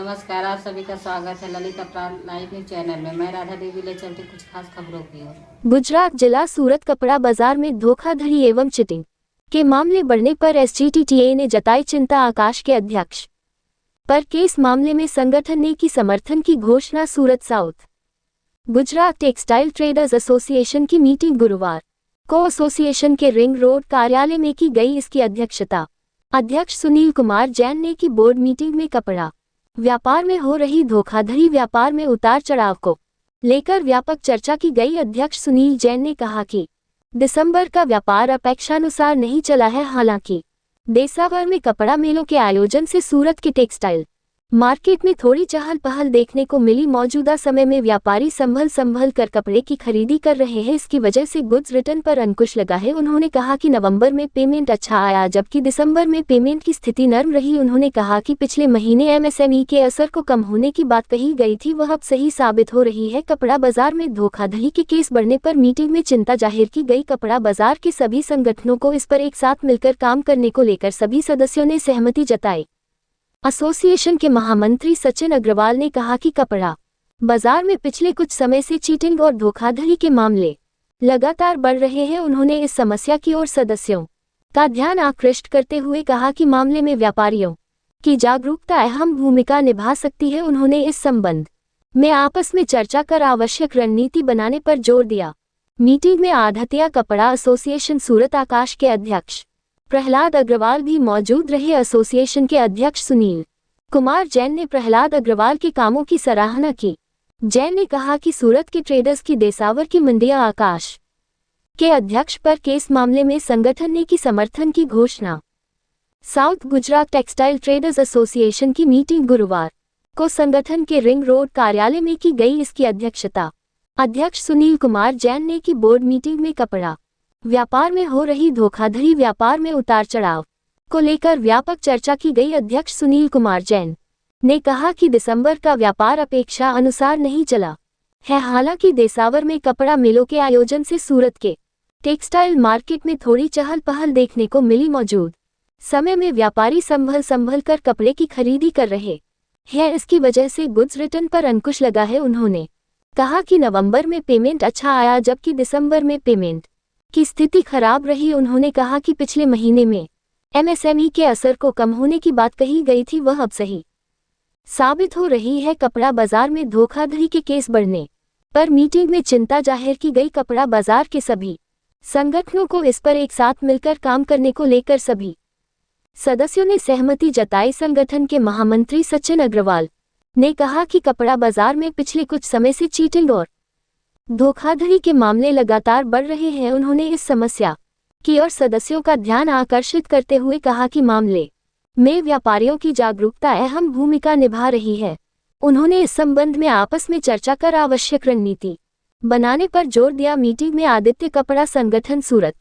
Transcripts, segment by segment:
नमस्कार, आप सभी का स्वागत है ललित अपराध लाइव न्यूज चैनल में। मैं राधा देवी ले चलती कुछ खास खबरों की ओर। गुजरात जिला सूरत कपड़ा बाजार में धोखाधड़ी एवं चिटिंग के मामले बढ़ने पर एसजीटीटीए ने जताई चिंता। आकाश के अध्यक्ष पर केस मामले में संगठन ने की समर्थन की घोषणा। Surat south Gujarat textile traders association की मीटिंग गुरुवार को एसोसिएशन के रिंग रोड कार्यालय में की गई। इसकी अध्यक्षता अध्यक्ष सुनील कुमार जैन ने की। बोर्ड मीटिंग में कपड़ा व्यापार में हो रही धोखाधड़ी, व्यापार में उतार चढ़ाव को लेकर व्यापक चर्चा की गई। अध्यक्ष सुनील जैन ने कहा कि दिसंबर का व्यापार अपेक्षानुसार नहीं चला है। हालांकि देसावर में कपड़ा मेलों के आयोजन से सूरत के टेक्सटाइल मार्केट में थोड़ी चहल पहल देखने को मिली। मौजूदा समय में व्यापारी संभल कर कपड़े की खरीदी कर रहे हैं। इसकी वजह से गुड्स रिटर्न पर अंकुश लगा है। उन्होंने कहा कि नवंबर में पेमेंट अच्छा आया, जबकि दिसंबर में पेमेंट की स्थिति नर्म रही। उन्होंने कहा कि पिछले महीने एमएसएमई के असर को कम होने की बात कही गई थी, वह अब सही साबित हो रही है। कपड़ा बाजार में धोखाधड़ी के केस बढ़ने पर मीटिंग में चिंता जाहिर की गई। कपड़ा बाजार के सभी संगठनों को इस पर एक साथ मिलकर काम करने को लेकर सभी सदस्यों ने सहमति जताई। एसोसिएशन के महामंत्री सचिन अग्रवाल ने कहा कि कपड़ा बाजार में पिछले कुछ समय से चीटिंग और धोखाधड़ी के मामले लगातार बढ़ रहे हैं। उन्होंने इस समस्या की ओर सदस्यों का ध्यान आकृष्ट करते हुए कहा कि मामले में व्यापारियों की जागरूकता अहम भूमिका निभा सकती है। उन्होंने इस संबंध में आपस में चर्चा कर आवश्यक रणनीति बनाने पर जोर दिया। मीटिंग में आढ़तिया कपड़ा एसोसिएशन सूरत आकाश के अध्यक्ष प्रहलाद अग्रवाल भी मौजूद रहे। एसोसिएशन के अध्यक्ष सुनील कुमार जैन ने प्रहलाद अग्रवाल के कामों की सराहना की। जैन ने कहा कि सूरत के ट्रेडर्स की देसावर की मंडियां आकाश के अध्यक्ष पर केस मामले में संगठन ने की समर्थन की घोषणा। South Gujarat textile traders association की मीटिंग गुरुवार को संगठन के रिंग रोड कार्यालय में की गई। इसकी अध्यक्षता अध्यक्ष सुनील कुमार जैन ने की। बोर्ड मीटिंग में कपड़ा व्यापार में हो रही धोखाधड़ी, व्यापार में उतार चढ़ाव को लेकर व्यापक चर्चा की गई। अध्यक्ष सुनील कुमार जैन ने कहा कि दिसंबर का व्यापार अपेक्षा अनुसार नहीं चला है। हालांकि देसावर में कपड़ा मेलों के आयोजन से सूरत के टेक्सटाइल मार्केट में थोड़ी चहल पहल देखने को मिली। मौजूद समय में व्यापारी संभल कर कपड़े की खरीदी कर रहे हैं। इसकी वजह से गुड्स रिटर्न पर अंकुश लगा है। उन्होंने कहा कि नवंबर में पेमेंट अच्छा आया, जबकि दिसंबर में पेमेंट की स्थिति खराब रही। उन्होंने कहा कि पिछले महीने में एमएसएमई के असर को कम होने की बात कही गई थी, वह अब सही साबित हो रही है। कपड़ा बाजार में धोखाधड़ी के केस बढ़ने पर मीटिंग में चिंता जाहिर की गई। कपड़ा बाजार के सभी संगठनों को इस पर एक साथ मिलकर काम करने को लेकर सभी सदस्यों ने सहमति जताई। संगठन के महामंत्री सचिन अग्रवाल ने कहा कि कपड़ा बाजार में पिछले कुछ समय से चीटिंग और धोखाधड़ी के मामले लगातार बढ़ रहे हैं। उन्होंने इस समस्या की ओर सदस्यों का ध्यान आकर्षित करते हुए कहा कि मामले में व्यापारियों की जागरूकता अहम भूमिका निभा रही है। उन्होंने इस संबंध में आपस में चर्चा कर आवश्यक रणनीति बनाने पर जोर दिया। मीटिंग में आदित्य कपड़ा संगठन सूरत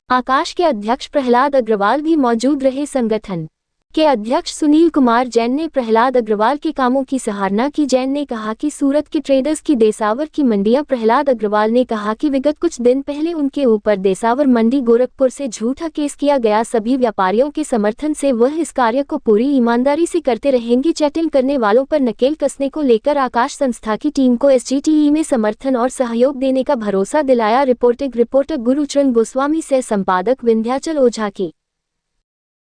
आकाश के अध्यक्ष प्रहलाद अग्रवाल भी मौजूद रहे। संगठन के अध्यक्ष सुनील कुमार जैन ने प्रहलाद अग्रवाल के कामों की सराहना की। जैन ने कहा कि सूरत के ट्रेडर्स की देसावर की मंडियां। प्रहलाद अग्रवाल ने कहा कि विगत कुछ दिन पहले उनके ऊपर देसावर मंडी गोरखपुर से झूठा केस किया गया। सभी व्यापारियों के समर्थन से वह इस कार्य को पूरी ईमानदारी से करते रहेंगे। चैटिंग करने वालों पर नकेल कसने को लेकर आकाश संस्था की टीम को एसजीटीई में समर्थन और सहयोग देने का भरोसा दिलाया। रिपोर्टर गुरुचरण गोस्वामी से संपादक विंध्याचल ओझा की।